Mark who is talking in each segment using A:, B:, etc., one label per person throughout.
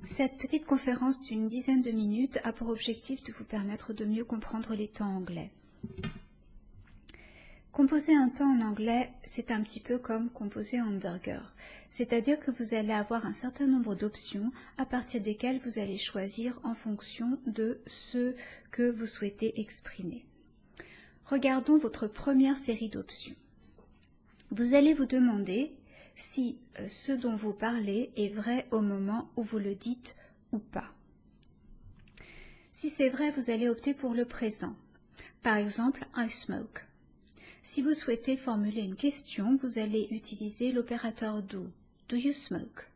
A: Cette petite conférence d'une dizaine de minutes a pour objectif de vous permettre de mieux comprendre les temps anglais. Composer un temps en anglais, c'est un petit peu comme composer un hamburger. C'est-à-dire que vous allez avoir un certain nombre d'options à partir desquelles vous allez choisir en fonction de ce que vous souhaitez exprimer. Regardons votre première série d'options. Vous allez vous demander si ce dont vous parlez est vrai au moment où vous le dites ou pas. Si c'est vrai, vous allez opter pour le présent. Par exemple, I smoke. Si vous souhaitez formuler une question, vous allez utiliser l'opérateur do. Do you smoke?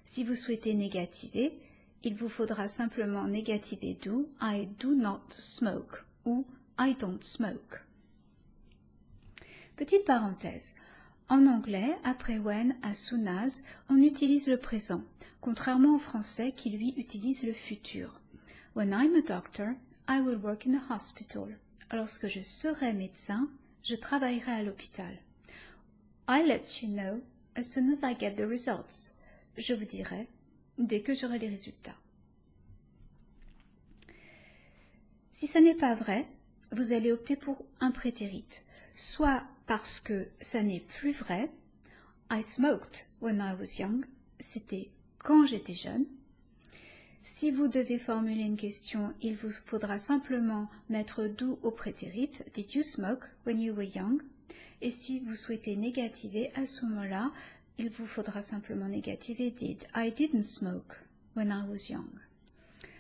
A: Si vous souhaitez négativer, il vous faudra simplement négativer do. I do not smoke ou I don't smoke. Petite parenthèse. En anglais, après when, as soon as, on utilise le présent, contrairement au français qui lui utilise le futur. When I'm a doctor, I will work in a hospital. Lorsque je serai médecin, je travaillerai à l'hôpital. I'll let you know as soon as I get the results. Je vous dirai dès que j'aurai les résultats. Si ce n'est pas vrai, vous allez opter pour un prétérit, soit parce que ça n'est plus vrai. I smoked when I was young. C'était quand j'étais jeune. Si vous devez formuler une question, il vous faudra simplement mettre do au prétérit. Did you smoke when you were young? Et si vous souhaitez négativer, à ce moment-là, il vous faudra simplement négativer did. I didn't smoke when I was young.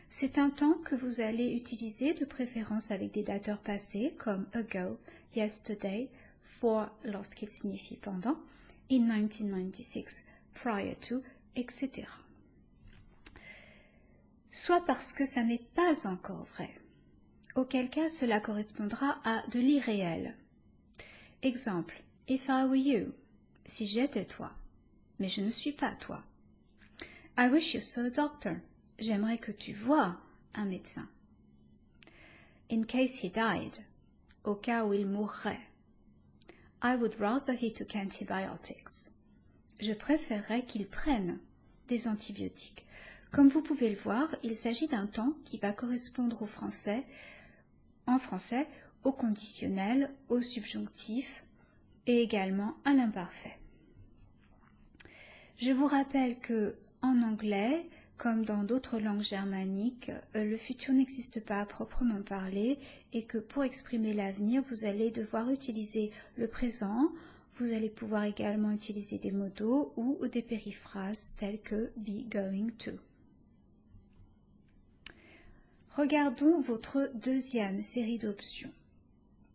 A: C'est un temps que vous allez utiliser de préférence avec des dateurs passés comme ago, yesterday, for lorsqu'il signifie pendant, in 1996, prior to, etc. Soit parce que ça n'est pas encore vrai, auquel cas cela correspondra à de l'irréel. Exemple, if I were you, si j'étais toi, mais je ne suis pas toi. I wish you saw a doctor, j'aimerais que tu vois un médecin. In case he died, au cas où il mourrait. I would rather he took antibiotics. Je préférerais qu'il prenne des antibiotiques. Comme vous pouvez le voir, il s'agit d'un temps qui va correspondre en français, au conditionnel, au subjonctif et également à l'imparfait. Je vous rappelle que en anglais, comme dans d'autres langues germaniques, le futur n'existe pas à proprement parler et que pour exprimer l'avenir, vous allez devoir utiliser le présent. Vous allez pouvoir également utiliser des modaux ou des périphrases telles que be going to. Regardons votre deuxième série d'options.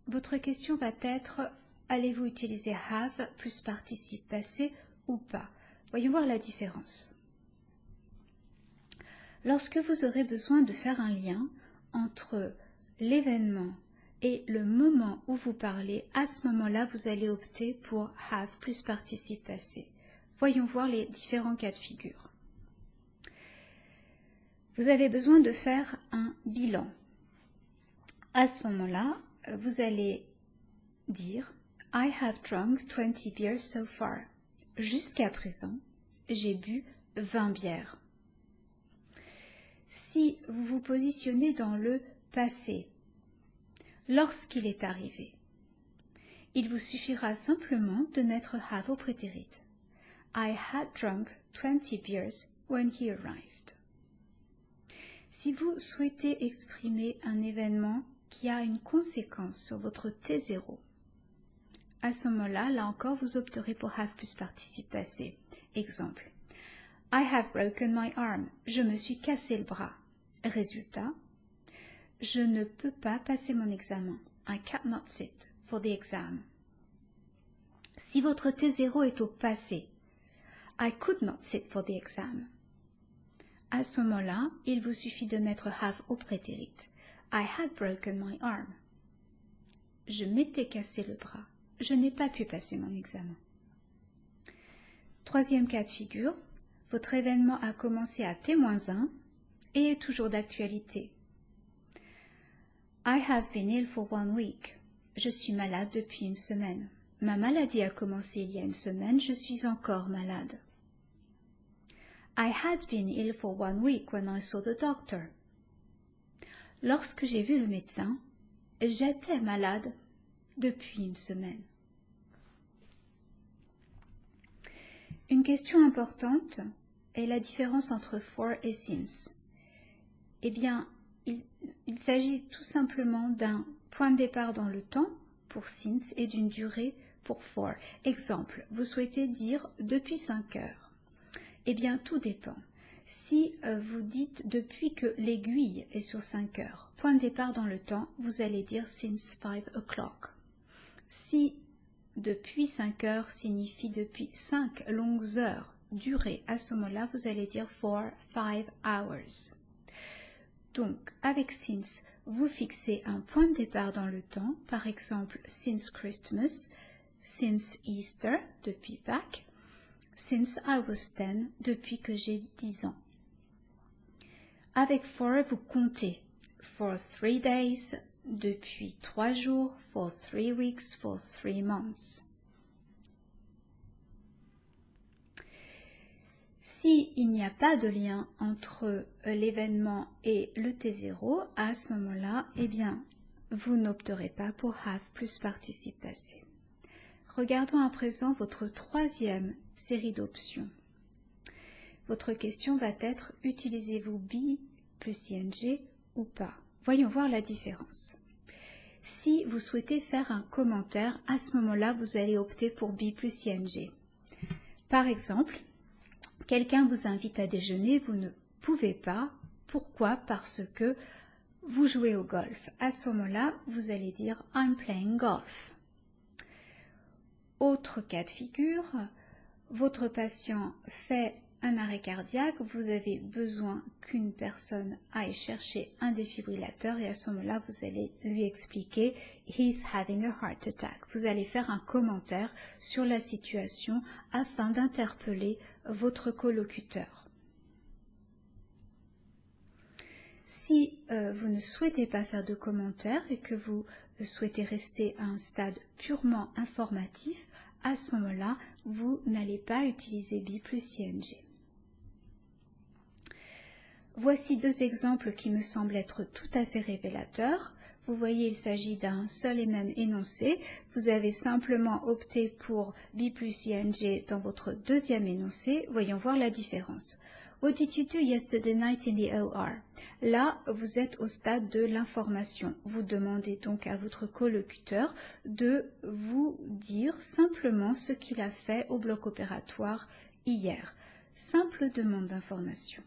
A: Votre question va être allez-vous utiliser have plus participe passé ou pas? Voyons voir la différence. Lorsque vous aurez besoin de faire un lien entre l'événement et le moment où vous parlez, à ce moment-là, vous allez opter pour have plus participe passé. Voyons voir les différents cas de figure. Vous avez besoin de faire un bilan. À ce moment-là, vous allez dire I have drunk 20 beers so far. Jusqu'à présent, j'ai bu 20 bières. Si vous vous positionnez dans le passé, lorsqu'il est arrivé, il vous suffira simplement de mettre have au prétérit. I had drunk 20 beers when he arrived. Si vous souhaitez exprimer un événement qui a une conséquence sur votre T0, à ce moment-là, là encore, vous opterez pour have plus participe passé. Exemple, I have broken my arm. Je me suis cassé le bras. Résultat, je ne peux pas passer mon examen. I cannot sit for the exam. Si votre T0 est au passé, I could not sit for the exam. À ce moment-là, il vous suffit de mettre have au prétérit. I had broken my arm. Je m'étais cassé le bras. Je n'ai pas pu passer mon examen. Troisième cas de figure, votre événement a commencé à T-1 et est toujours d'actualité. I have been ill for 1 week. Je suis malade depuis une semaine. Ma maladie a commencé il y a une semaine, je suis encore malade. I had been ill for 1 week when I saw the doctor. Lorsque j'ai vu le médecin, j'étais malade depuis 1 semaine. Une question importante est la différence entre for et since. Eh bien, il s'agit tout simplement d'un point de départ dans le temps pour since et d'une durée pour for. Exemple, vous souhaitez dire depuis 5 heures. Eh bien, tout dépend. Si vous dites depuis que l'aiguille est sur 5 heures, point de départ dans le temps, vous allez dire since 5 o'clock. Si depuis 5 heures signifie depuis 5 longues heures, durée, à ce moment-là, vous allez dire for 5 hours. Donc, avec since, vous fixez un point de départ dans le temps, par exemple, since Christmas, since Easter, depuis Pâques, since I was 10, depuis que j'ai 10 ans. Avec for, vous comptez. For 3 days, depuis 3 jours, for 3 weeks, for 3 months. S'il n'y a pas de lien entre l'événement et le T0, à ce moment-là, eh bien, vous n'opterez pas pour have plus participe passé. Regardons à présent votre troisième série d'options. Votre question va être « Utilisez-vous be plus ing ou pas ?» Voyons voir la différence. Si vous souhaitez faire un commentaire, à ce moment-là, vous allez opter pour be plus ing. Par exemple, quelqu'un vous invite à déjeuner, vous ne pouvez pas. Pourquoi? Parce que vous jouez au golf. À ce moment-là, vous allez dire « I'm playing golf ». Autre cas de figure, votre patient fait un arrêt cardiaque, vous avez besoin qu'une personne aille chercher un défibrillateur et à ce moment-là, vous allez lui expliquer « He's having a heart attack ». Vous allez faire un commentaire sur la situation afin d'interpeller votre collocuteur. Si vous ne souhaitez pas faire de commentaires et que vous souhaitez rester à un stade purement informatif, à ce moment-là, vous n'allez pas utiliser be plus ing. Voici 2 exemples qui me semblent être tout à fait révélateurs. Vous voyez, il s'agit d'un seul et même énoncé. Vous avez simplement opté pour be plus ing dans votre deuxième énoncé. Voyons voir la différence. What did you do yesterday night in the OR? Là, vous êtes au stade de l'information. Vous demandez donc à votre collocuteur de vous dire simplement ce qu'il a fait au bloc opératoire hier. Simple demande d'information.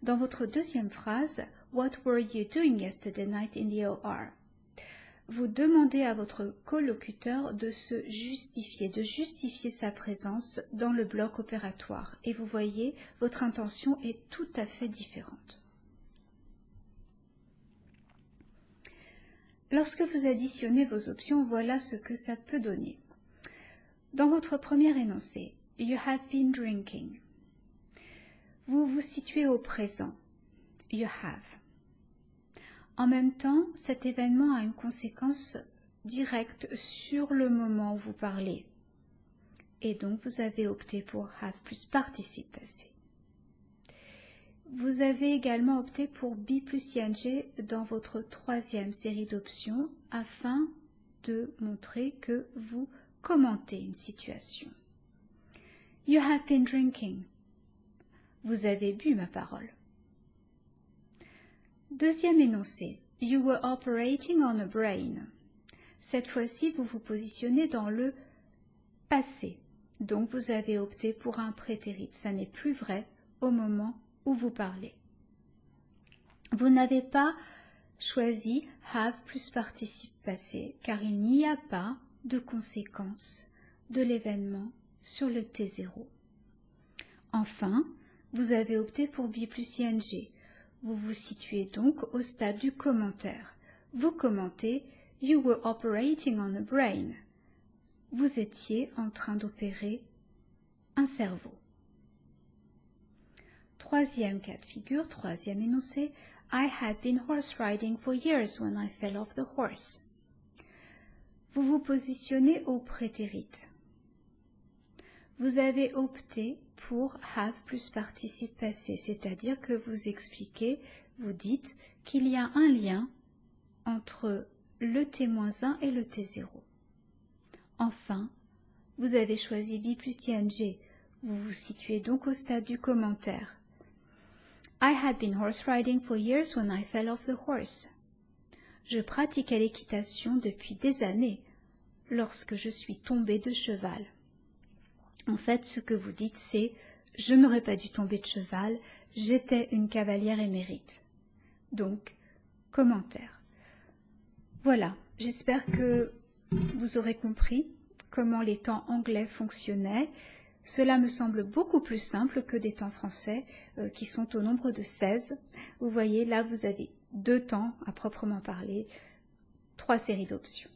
A: Dans votre deuxième phrase, What were you doing yesterday night in the OR? Vous demandez à votre collocuteur de se justifier, de justifier sa présence dans le bloc opératoire. Et vous voyez, votre intention est tout à fait différente. Lorsque vous additionnez vos options, voilà ce que ça peut donner. Dans votre premier énoncé, You have been drinking. Vous vous situez au présent. You have. En même temps, cet événement a une conséquence directe sur le moment où vous parlez. Et donc, vous avez opté pour have plus participe passé. Vous avez également opté pour be plus ing dans votre troisième série d'options afin de montrer que vous commentez une situation. You have been drinking. Vous avez bu ma parole. Deuxième énoncé, You were operating on a brain. Cette fois-ci, vous vous positionnez dans le passé. Donc, vous avez opté pour un prétérit. Ça n'est plus vrai au moment où vous parlez. Vous n'avez pas choisi have plus participe passé, car il n'y a pas de conséquence de l'événement sur le T0. Enfin, vous avez opté pour be plus ing. Vous vous situez donc au stade du commentaire. Vous commentez « You were operating on a brain ». Vous étiez en train d'opérer un cerveau. Troisième cas de figure, troisième énoncé « I had been horse riding for years when I fell off the horse ». Vous vous positionnez au prétérit. Vous avez opté pour have plus participe passé, c'est-à-dire que vous expliquez, vous dites qu'il y a un lien entre le T-1 et le T0. Enfin, vous avez choisi be plus ing. Vous vous situez donc au stade du commentaire. I had been horse riding for years when I fell off the horse. Je pratiquais l'équitation depuis des années lorsque je suis tombée de cheval. En fait, ce que vous dites, c'est « Je n'aurais pas dû tomber de cheval, j'étais une cavalière émérite. » Donc, commentaire. Voilà, j'espère que vous aurez compris comment les temps anglais fonctionnaient. Cela me semble beaucoup plus simple que des temps français qui sont au nombre de 16. Vous voyez, là, vous avez 2 temps à proprement parler, 3 séries d'options.